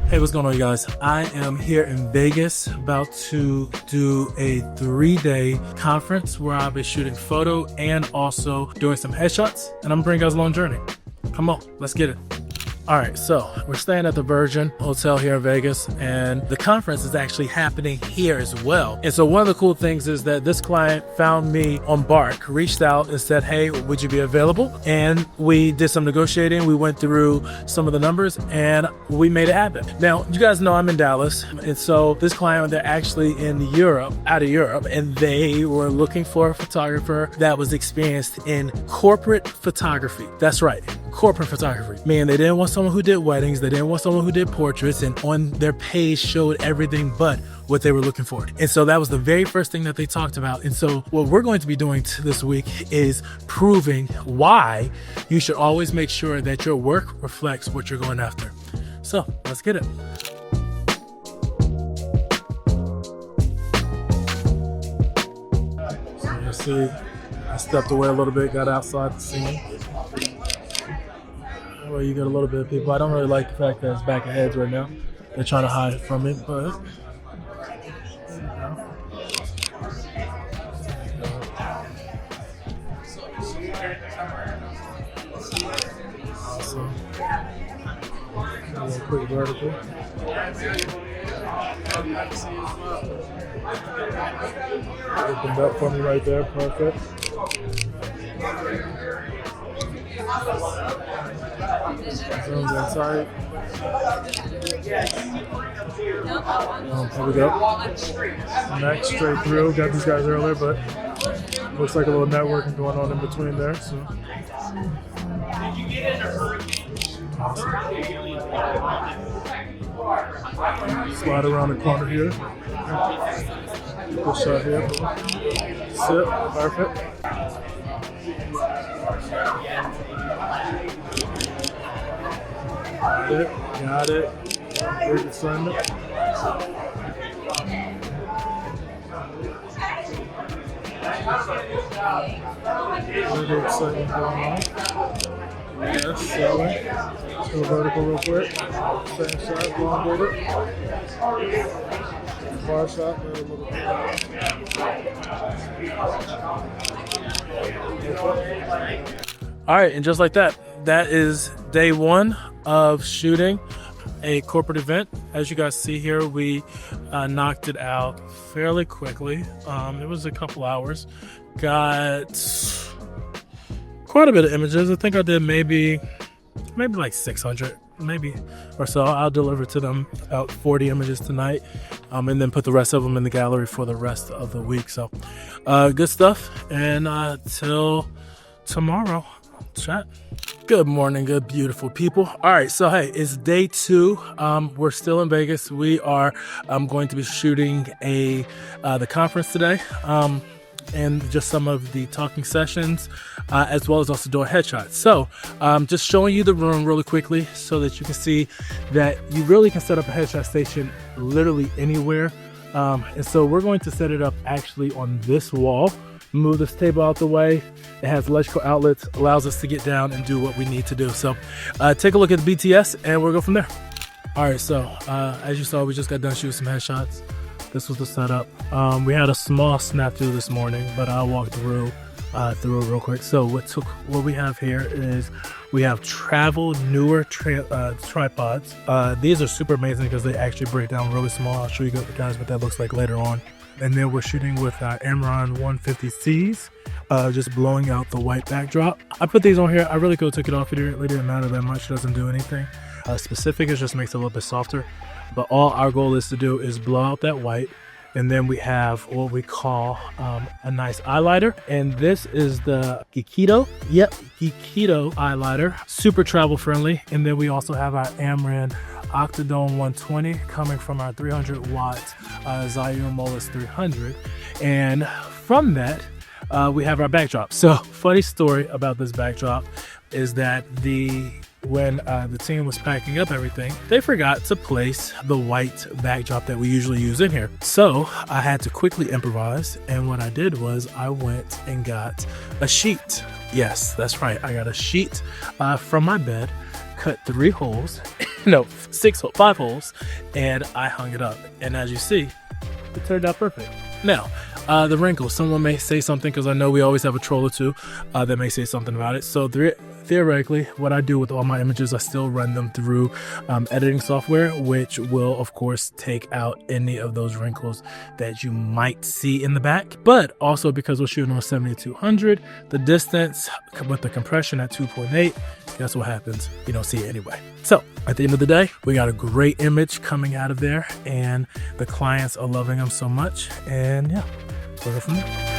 Hey, what's going on, you guys? I am here in Vegas about to do a 3-day conference where I'll be shooting photo and also doing some headshots, and I'm gonna bring you guys along the journey. Come on, let's get it. All right, so we're staying at the Virgin Hotel here in Vegas, and the conference is actually happening here as well. And so one of the cool things is that this client found me on Bark, reached out and said, hey, would you be available? And we did some negotiating. We went through some of the numbers and we made it happen. Now, you guys know I'm in Dallas. And so this client, they're actually in Europe, out of Europe, and they were looking for a photographer that was experienced in corporate photography. That's right, corporate photography. Man, they didn't want someone who did weddings, they didn't want someone who did portraits, and on their page showed everything but what they were looking for. And so that was the very first thing that they talked about. And so what we're going to be doing this week is proving why you should always make sure that your work reflects what you're going after. So let's get it. So you see, I stepped away a little bit, got outside the scene. Well, you get a little bit of people. I don't really like the fact that it's back of heads right now. They're trying to hide from it, but awesome. A little quick vertical. Opened up for me right there. Perfect. Zoomed inside. Here we go. Next, straight through. Got these guys earlier, but looks like a little networking going on in between there. So. Awesome. Slide around the corner here. Good shot here. Sit. Perfect. Got it. Great assignment. Really exciting going on. Yes, selling. Let's go vertical real quick. Same shot, elongated. Bar shot, a little bit. All right, and just like that, that is day one of shooting a corporate event. As you guys see here, we knocked it out fairly quickly. It was a couple hours. Got quite a bit of images. I think I did maybe like 600 maybe or so. I'll deliver to them about 40 images tonight, and then put the rest of them in the gallery for the rest of the week. So good stuff, and till tomorrow, chat. Good morning, good beautiful people. All right, so hey, it's day two. We're still in Vegas. We are going to be shooting the conference today, and just some of the talking sessions, as well as also doing headshots. So just showing you the room really quickly so that you can see that you really can set up a headshot station literally anywhere. And so we're going to set it up actually on this wall. Move this table out the way. It has electrical outlets, allows us to get down and do what we need to do. So take a look at the BTS and we'll go from there. All right, so as you saw, we just got done shooting some headshots. This was the setup. We had a small snafu this morning, but I'll walk through it real quick. So what we have here is we have travel newer tripods. These are super amazing because they actually break down really small. I'll show you guys what that looks like later on. And then we're shooting with Amron 150Cs, just blowing out the white backdrop. I put these on here. I really could have took it off. It really didn't matter that much. It doesn't do anything specific. It just makes it a little bit softer. But all our goal is to do is blow out that white. And then we have what we call a nice highlighter. And this is the Geekito. Yep, Geekito highlighter. Super travel friendly. And then we also have our Amron Octadome 120 coming from our 300 watt Zhiyun Molus 300. And from that, we have our backdrop. So funny story about this backdrop is that when the team was packing up everything, they forgot to place the white backdrop that we usually use in here. So I had to quickly improvise, and what I did was I went and got a sheet. Yes, that's right. I got a sheet from my bed, cut 3 holes, 5 holes, and I hung it up. And as you see, it turned out perfect. Now, the wrinkles, someone may say something, because I know we always have a troll or two that may say something about it. So theoretically, what I do with all my images, I still run them through editing software, which will of course take out any of those wrinkles that you might see in the back. But also, because we're shooting on 7200, the distance with the compression at 2.8, guess what happens? You don't see it anyway. So at the end of the day, we got a great image coming out of there, and the clients are loving them so much. And yeah, we'll go from there.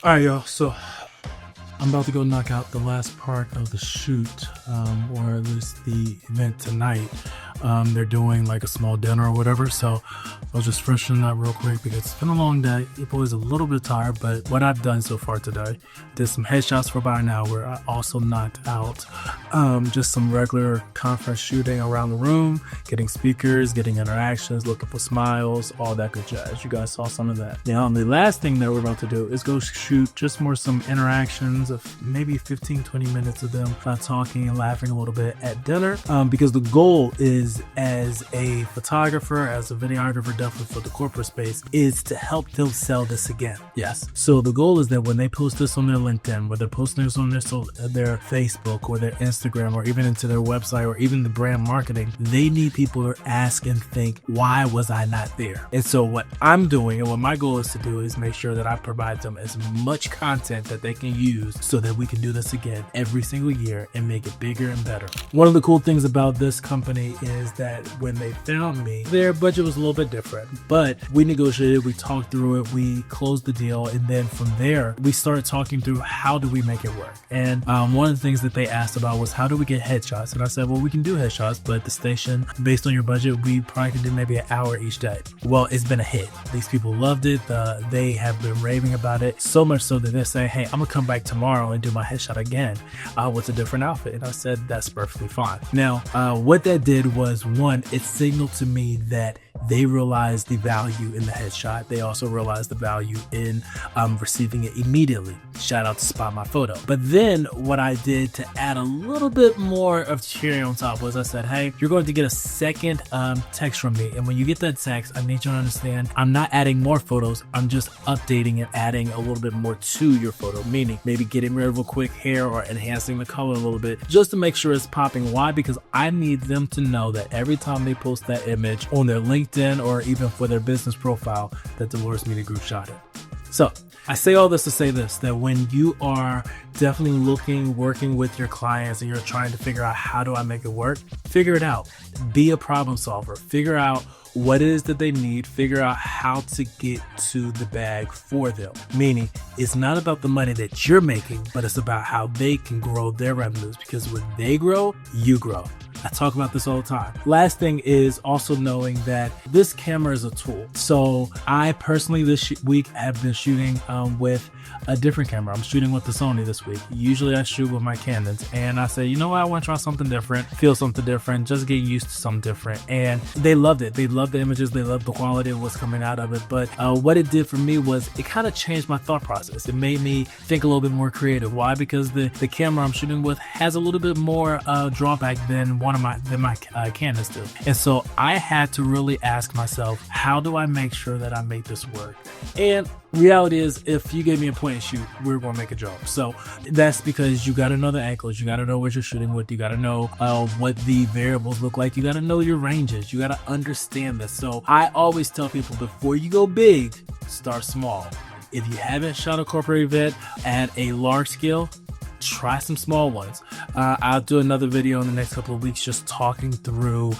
All right, y'all, so I'm about to go knock out the last part of the shoot, or at least the event tonight. They're doing like a small dinner or whatever, so I'll just freshen up real quick because it's been a long day. People is a little bit tired, but what I've done so far today, did some headshots for about an hour. I also knocked out just some regular conference shooting around the room, getting speakers, getting interactions, looking for smiles, all that good jazz. You guys saw some of that. Now, the last thing that we're about to do is go shoot just some interactions of maybe 15-20 minutes of them talking and laughing a little bit at dinner, because the goal is, as a photographer, as a videographer, definitely for the corporate space, is to help them sell this again. Yes. So the goal is that when they post this on their LinkedIn, whether they're posting this on their Facebook or their Instagram, or even into their website, or even the brand marketing, they need people to ask and think, why was I not there? And so what I'm doing, and what my goal is to do, is make sure that I provide them as much content that they can use so that we can do this again every single year and make it bigger and better. One of the cool things about this company is that when they found me, their budget was a little bit different, but we negotiated, we talked through it, we closed the deal, and then from there we started talking through how do we make it work. And one of the things that they asked about was, how do we get headshots? And I said, well, we can do headshots, but the station, based on your budget, we probably can do maybe an hour each day. Well, it's been a hit. These people loved it. They have been raving about it, so much so that they're saying, hey, I'm gonna come back tomorrow and do my headshot again with a different outfit. And I said, that's perfectly fine. Now, what that did was, one, it signaled to me that they realized the value in the headshot. They also realized the value in receiving it immediately. Shout out to Spot My Photo. But then what I did to add a little bit more of cherry on top was, I said, hey, you're going to get a second text from me. And when you get that text, I need you to understand, I'm not adding more photos. I'm just updating and adding a little bit more to your photo, meaning maybe getting rid of a quick hair or enhancing the color a little bit, just to make sure it's popping. Why? Because I need them to know that every time they post that image on their LinkedIn or even for their business profile, that Dlores Media Group shot it. So I say all this to say this, that when you are definitely working with your clients and you're trying to figure out, how do I make it work? Figure it out. Be a problem solver. Figure out what it is that they need. Figure out how to get to the bag for them. Meaning, it's not about the money that you're making, but it's about how they can grow their revenues, because when they grow, you grow. I talk about this all the time. Last thing is also knowing that this camera is a tool. So I personally this week have been shooting with a different camera. I'm shooting with the Sony this week. Usually I shoot with my Canons, and I say, you know what, I want to try something different, feel something different, just get used to something different. And they loved it. They loved the images. They loved the quality of what's coming out of it. But what it did for me was, it kind of changed my thought process. It made me think a little bit more creative. Why? Because the camera I'm shooting with has a little bit more drawback than my Canons do. And so I had to really ask myself, how do I make sure that I make this work? And reality is, if you gave me a point and shoot, we're going to make a job. So that's because you got to know the angles, you got to know what you're shooting with, you got to know what the variables look like, you got to know your ranges, you got to understand this. So I always tell people, before you go big, start small. If you haven't shot a corporate event at a large scale, try some small ones. I'll do another video in the next couple of weeks just talking through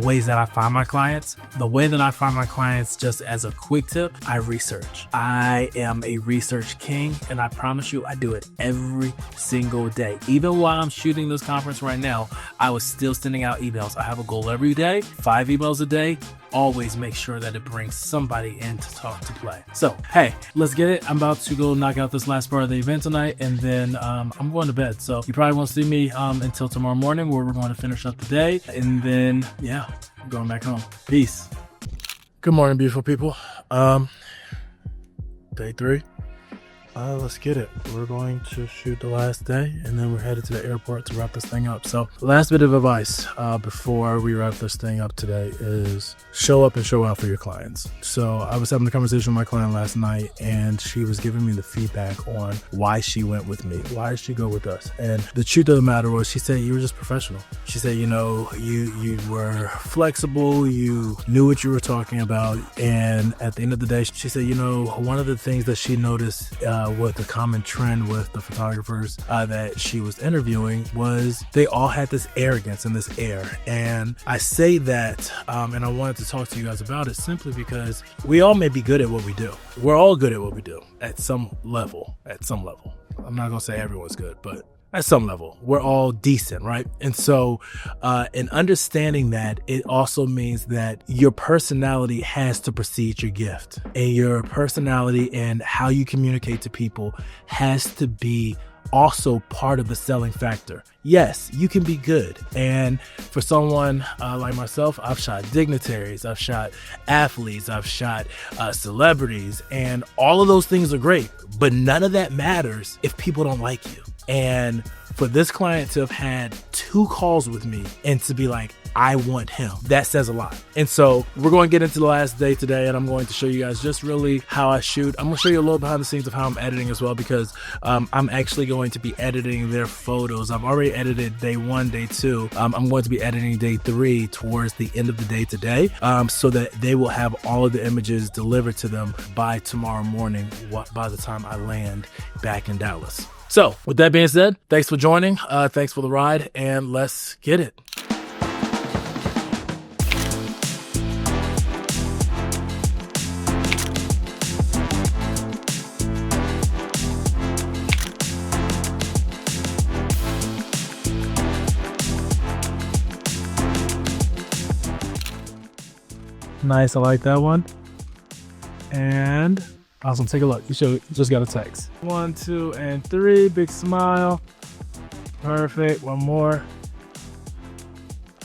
ways that I find my clients. The way that I find my clients, just as a quick tip, I research. I am a research king, and I promise you, I do it every single day. Even while I'm shooting this conference right now, I was still sending out emails. I have a goal every day, 5 emails a day. always make sure that it brings somebody in to talk, to play. So, hey, let's get it. I'm about to go knock out this last part of the event tonight, and then I'm going to bed. So you probably won't see me until tomorrow morning, where we're going to finish up the day. And then, yeah, I'm going back home. Peace. Good morning, beautiful people. Day 3. Let's get it. We're going to shoot the last day, and then we're headed to the airport to wrap this thing up. So last bit of advice before we wrap this thing up today is show up and show out for your clients. So I was having a conversation with my client last night, and she was giving me the feedback on why she went with me. Why did she go with us? And the truth of the matter was, she said, you were just professional. She said, you know, you were flexible, you knew what you were talking about. And at the end of the day, she said, you know, one of the things that she noticed with the common trend with the photographers that she was interviewing was they all had this arrogance and this air. And I say that, and I wanted to talk to you guys about it simply because we all may be good at what we do. We're all good at what we do at some level. I'm not gonna say everyone's good, but at some level, we're all decent, right? And so in understanding that, it also means that your personality has to precede your gift. And your personality and how you communicate to people has to be also part of the selling factor. Yes, you can be good. And for someone like myself, I've shot dignitaries, I've shot athletes, I've shot celebrities, and all of those things are great, but none of that matters if people don't like you. And for this client to have had 2 calls with me and to be like, I want him, that says a lot. And so we're going to get into the last day today, and I'm going to show you guys just really how I shoot. I'm going to show you a little behind the scenes of how I'm editing as well, because I'm actually going to be editing their photos. I've already edited day 1, day 2. I'm going to be editing day 3 towards the end of the day today, so that they will have all of the images delivered to them by tomorrow morning, by the time I land back in Dallas. So with that being said, thanks for joining. Thanks for the ride, and let's get it. Nice, I like that one. And awesome, take a look. You just got a text. 1, 2, and 3, big smile. Perfect, one more.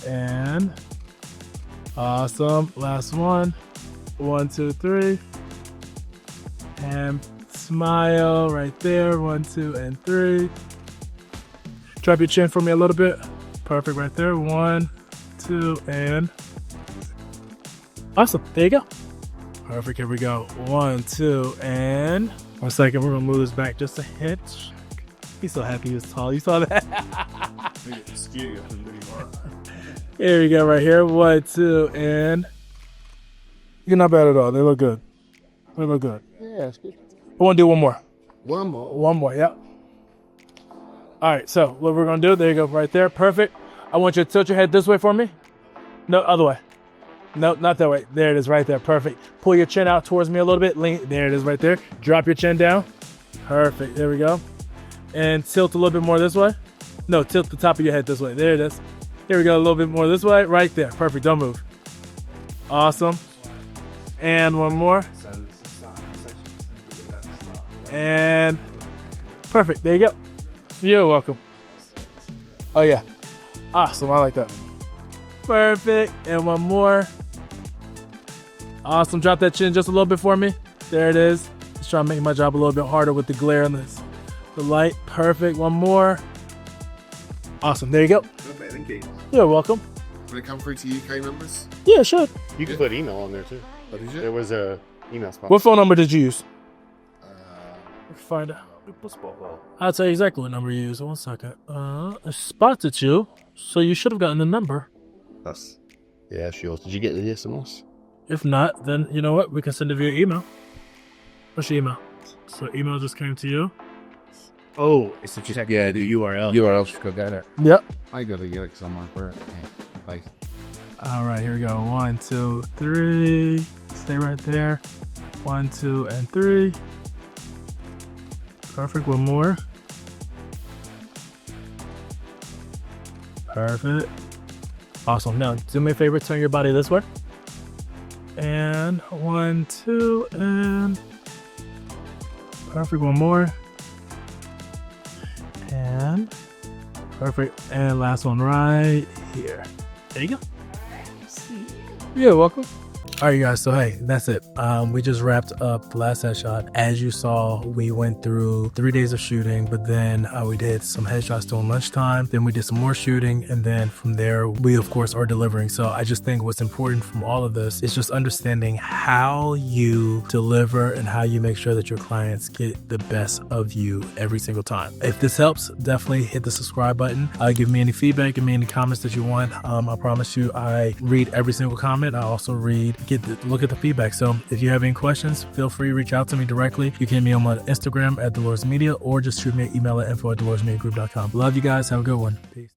And awesome, last one. 1, 2, 3. And smile right there, 1, 2, and 3. Drop your chin for me a little bit. Perfect right there, 1, 2, and awesome, there you go. Perfect, here we go. 1, 2, and 1 second, we're gonna move this back just a hint. He's so happy he was tall, you saw that? Here we go, right here. 1, 2, and you're not bad at all. They look good. They look good. Yeah, that's good. I wanna do one more. One more, yeah. All right, so what we're gonna do, there you go, right there, perfect. I want you to tilt your head this way for me. No, other way. No, not that way. There it is right there. Perfect. Pull your chin out towards me a little bit. Lean. There it is right there. Drop your chin down. Perfect. There we go. And tilt a little bit more this way. No, tilt the top of your head this way. There it is. Here we go. A little bit more this way. Right there. Perfect. Don't move. Awesome. And one more. And perfect. There you go. You're welcome. Oh, yeah. Awesome. I like that. Perfect. And one more. Awesome. Drop that chin just a little bit for me. There it is. Just trying to make my job a little bit harder with the glare on this. The light. Perfect. One more. Awesome. There you go. Okay, thank you. You're welcome. Will it come through to UK members? Yeah, sure. You can put email on there too. What is it? There was a email spot. What phone number did you use? Find out. Well, I'll tell you exactly what number you used. 1 second. I spotted you, so you should have gotten the number. yeah, sure. Did you get the SMS? If not, then you know what? We can send it via email. What's your email? So email just came to you. Oh, it's just the URL. URL should go down there. Yep. I gotta get it somewhere for it. Bye. All right, here we go. 1, 2, 3. Stay right there. 1, 2, and 3. Perfect. One more. Perfect. Awesome. Now, do me a favor. Turn your body this way. And 1, 2, and perfect. One more. And perfect. And last one right here. There you go. You're welcome. All right, you guys. So, hey, that's it. We just wrapped up the last headshot. As you saw, we went through 3 days of shooting, but then we did some headshots during lunchtime. Then we did some more shooting. And then from there, we, of course, are delivering. So I just think what's important from all of this is just understanding how you deliver and how you make sure that your clients get the best of you every single time. If this helps, definitely hit the subscribe button. Give me any feedback, give me any comments that you want. I promise you, I read every single comment. I also look at the feedback. So if you have any questions, feel free to reach out to me directly. You can hit me on my Instagram at Dlores Media, or just shoot me an email at info@dloresmediagroup.com. Love you guys. Have a good one. Peace.